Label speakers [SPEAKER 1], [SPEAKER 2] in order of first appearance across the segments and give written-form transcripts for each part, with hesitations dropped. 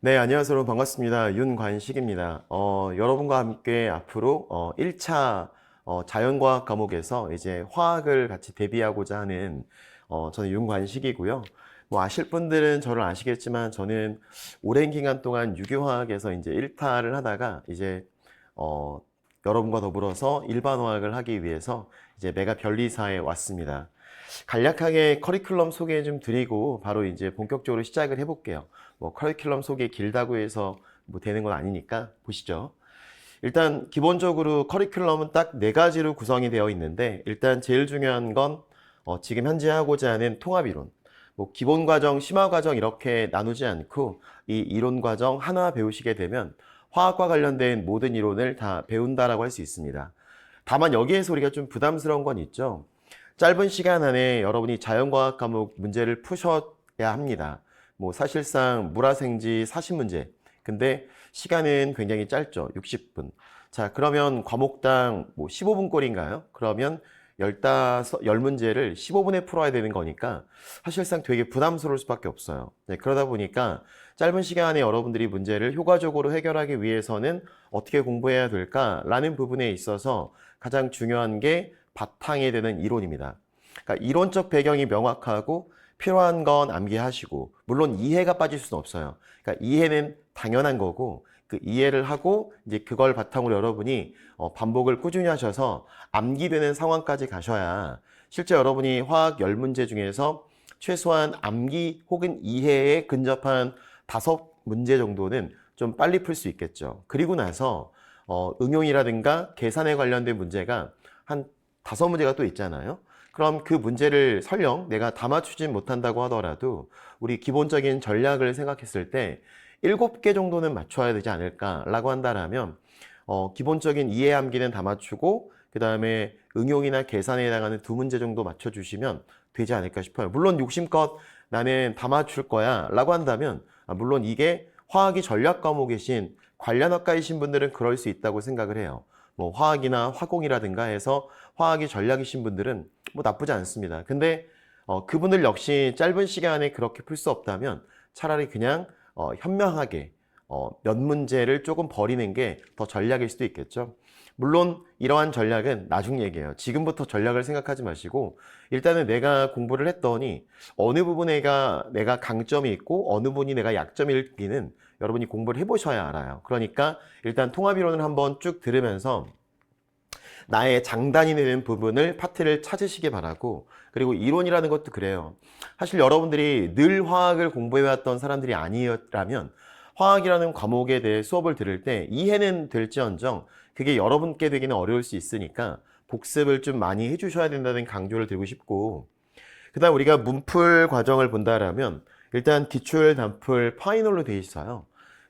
[SPEAKER 1] 네, 안녕하세요. 여러분 반갑습니다. 윤관식입니다. 여러분과 함께 앞으로 1차 자연과학 과목에서 이제 화학을 같이 대비하고자 하는 저는 윤관식이고요. 뭐 아실 분들은 저를 아시겠지만 저는 오랜 기간 동안 유기화학에서 이제 1타를 하다가 이제 어, 여러분과 더불어서 일반화학을 하기 위해서 이제 메가 변리사에 왔습니다. 간략하게 커리큘럼 소개 좀 드리고 바로 이제 본격적으로 시작을 해볼게요. 뭐 커리큘럼 소개 길다고 해서 뭐 되는 건 아니니까 보시죠. 일단 기본적으로 커리큘럼은 딱 네 가지로 구성이 되어 있는데 일단 제일 중요한 건 지금 현재 하고자 하는 통합이론. 뭐 기본 과정, 심화 과정 이렇게 나누지 않고 이 이론 과정 하나 배우시게 되면 화학과 관련된 모든 이론을 다 배운다라고 할 수 있습니다. 다만 여기에서 우리가 좀 부담스러운 건 있죠. 짧은 시간 안에 여러분이 자연과학 과목 문제를 푸셔야 합니다. 뭐 사실상 물화생지 40문제. 근데 시간은 굉장히 짧죠. 60분. 자, 그러면 과목당 뭐 15분 꼴인가요? 그러면 10문제를 15분에 풀어야 되는 거니까 사실상 되게 부담스러울 수밖에 없어요. 네, 그러다 보니까 짧은 시간에 여러분들이 문제를 효과적으로 해결하기 위해서는 어떻게 공부해야 될까라는 부분에 있어서 가장 중요한 게 바탕이 되는 이론입니다. 그러니까 이론적 배경이 명확하고 필요한 건 암기하시고 물론 이해가 빠질 수는 없어요. 그러니까 이해는 당연한 거고 그 이해를 하고 이제 그걸 바탕으로 여러분이 반복을 꾸준히 하셔서 암기되는 상황까지 가셔야 실제 여러분이 화학 10문제 중에서 최소한 암기 혹은 이해에 근접한 5문제 정도는 좀 빨리 풀 수 있겠죠. 그리고 나서 응용이라든가 계산에 관련된 문제가 한 5문제가 또 있잖아요. 그럼 그 문제를 설령 내가 다 맞추진 못한다고 하더라도 우리 기본적인 전략을 생각했을 때 7개 정도는 맞춰야 되지 않을까라고 한다면 기본적인 이해 암기는 다 맞추고 그 다음에 응용이나 계산에 해당하는 2문제 정도 맞춰주시면 되지 않을까 싶어요. 물론 욕심껏 나는 다 맞출 거야 라고 한다면 물론 이게 화학이 전략 과목이신 관련학과이신 분들은 그럴 수 있다고 생각을 해요. 뭐 화학이나 화공이라든가 해서 화학이 전략이신 분들은 뭐 나쁘지 않습니다. 근데 그분들 역시 짧은 시간에 그렇게 풀 수 없다면 차라리 그냥 현명하게 몇 문제를 조금 버리는 게 더 전략일 수도 있겠죠. 물론 이러한 전략은 나중 얘기예요. 지금부터 전략을 생각하지 마시고 일단은 내가 공부를 했더니 어느 부분에 내가 강점이 있고 어느 부분이 내가 약점일지는 여러분이 공부를 해보셔야 알아요. 그러니까 일단 통합이론을 한번 쭉 들으면서 나의 장단이 되는 부분을 파트를 찾으시기 바라고 그리고 이론이라는 것도 그래요. 사실 여러분들이 늘 화학을 공부해왔던 사람들이 아니었다면 화학이라는 과목에 대해 수업을 들을 때 이해는 될지언정 그게 여러분께 되기는 어려울 수 있으니까 복습을 좀 많이 해주셔야 된다는 강조를 드리고 싶고 그 다음 우리가 문풀 과정을 본다라면 일단 기출, 단풀, 파이널로 되어 있어요.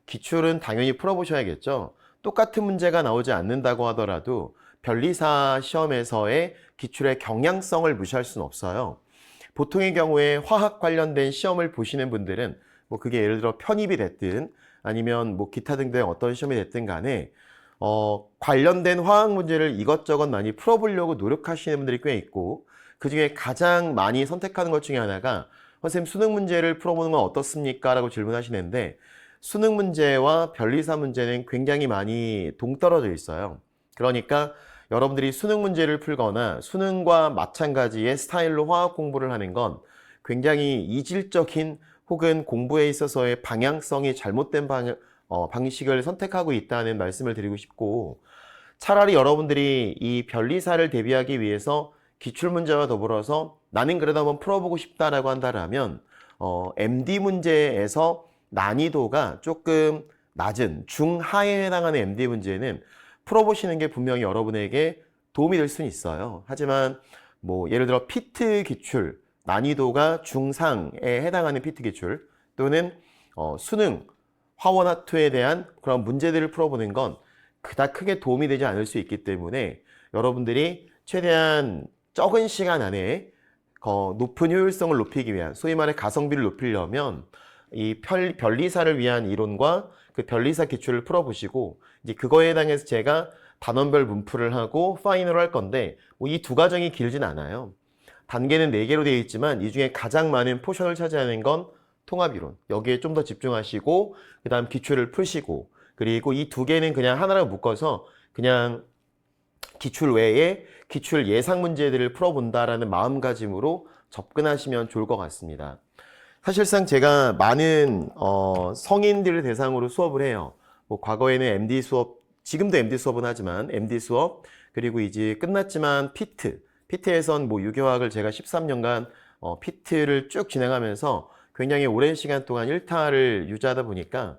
[SPEAKER 1] 기출은 당연히 풀어보셔야겠죠. 똑같은 문제가 나오지 않는다고 하더라도 변리사 시험에서의 기출의 경향성을 무시할 수는 없어요. 보통의 경우에 화학 관련된 시험을 보시는 분들은 뭐 그게 예를 들어 편입이 됐든 아니면 뭐 기타 등등 어떤 시험이 됐든 간에 관련된 화학 문제를 이것저것 많이 풀어보려고 노력하시는 분들이 꽤 있고 그 중에 가장 많이 선택하는 것 중에 하나가 선생님 수능 문제를 풀어보는 건 어떻습니까? 라고 질문하시는데 수능 문제와 변리사 문제는 굉장히 많이 동떨어져 있어요. 그러니까 여러분들이 수능 문제를 풀거나 수능과 마찬가지의 스타일로 화학 공부를 하는 건 굉장히 이질적인 혹은 공부에 있어서의 방향성이 잘못된 방식을 선택하고 있다는 말씀을 드리고 싶고 차라리 여러분들이 이 변리사를 대비하기 위해서 기출문제와 더불어서 나는 그래도 한번 풀어보고 싶다라고 한다면 MD 문제에서 난이도가 조금 낮은 중하에 해당하는 MD 문제는 풀어보시는 게 분명히 여러분에게 도움이 될 수는 있어요. 하지만 뭐 예를 들어 피트 기출 난이도가 중상에 해당하는 피트 기출 또는 수능 화원화투에 대한 그런 문제들을 풀어보는 건 그닥 크게 도움이 되지 않을 수 있기 때문에 여러분들이 최대한 적은 시간 안에 높은 효율성을 높이기 위한 소위 말해 가성비를 높이려면 이 변리사를 위한 이론과 그 변리사 기출을 풀어보시고 이제 그거에 해당해서 제가 단원별 문풀을 하고 파이널을 할 건데 뭐 이 두 과정이 길진 않아요. 단계는 4개로 되어 있지만 이 중에 가장 많은 포션을 차지하는 건 통합이론. 여기에 좀 더 집중하시고, 그 다음 기출을 푸시고, 그리고 이 두 개는 그냥 하나로 묶어서 그냥 기출 외에 기출 예상 문제들을 풀어본다라는 마음가짐으로 접근하시면 좋을 것 같습니다. 사실상 제가 많은 성인들을 대상으로 수업을 해요. 뭐 과거에는 MD 수업, 지금도 MD 수업은 하지만 MD 수업, 그리고 이제 끝났지만 피트에선 뭐 유교학을 제가 13년간 피트를 쭉 진행하면서 굉장히 오랜 시간 동안 일타를 유지하다 보니까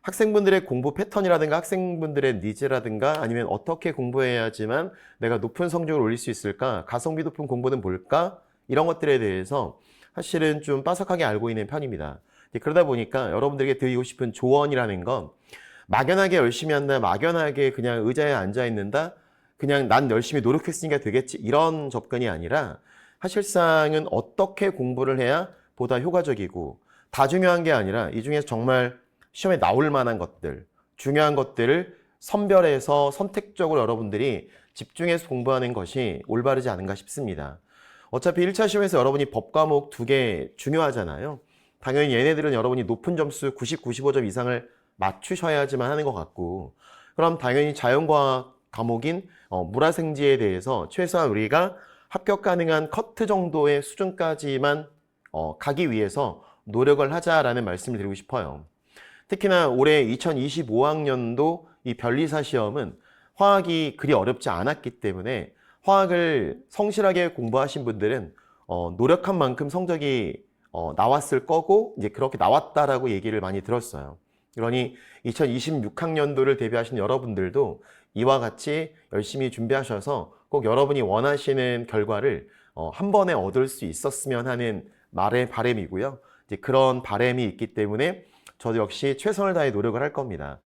[SPEAKER 1] 학생분들의 공부 패턴이라든가 학생분들의 니즈라든가 아니면 어떻게 공부해야지만 내가 높은 성적을 올릴 수 있을까? 가성비 높은 공부는 뭘까? 이런 것들에 대해서 사실은 좀 빠삭하게 알고 있는 편입니다. 그러다 보니까 여러분들에게 드리고 싶은 조언이라는 건 막연하게 열심히 한다, 막연하게 그냥 의자에 앉아 있는다, 그냥 난 열심히 노력했으니까 되겠지, 이런 접근이 아니라 사실상은 어떻게 공부를 해야 보다 효과적이고 다 중요한 게 아니라 이 중에서 정말 시험에 나올 만한 것들, 중요한 것들을 선별해서 선택적으로 여러분들이 집중해서 공부하는 것이 올바르지 않은가 싶습니다. 어차피 1차 시험에서 여러분이 법 과목 2개 중요하잖아요. 당연히 얘네들은 여러분이 높은 점수 90, 95점 이상을 맞추셔야지만 하는 것 같고, 그럼 당연히 자연과학 과목인 물화생지에 대해서 최소한 우리가 합격 가능한 커트 정도의 수준까지만 가기 위해서 노력을 하자라는 말씀을 드리고 싶어요. 특히나 올해 2025학년도 이 변리사 시험은 화학이 그리 어렵지 않았기 때문에 화학을 성실하게 공부하신 분들은 노력한 만큼 성적이 나왔을 거고 이제 그렇게 나왔다라고 얘기를 많이 들었어요. 그러니 2026학년도를 대비하시는 여러분들도 이와 같이 열심히 준비하셔서 꼭 여러분이 원하시는 결과를 한 번에 얻을 수 있었으면 하는 말의 바람이고요. 이제 그런 바람이 있기 때문에 저도 역시 최선을 다해 노력을 할 겁니다.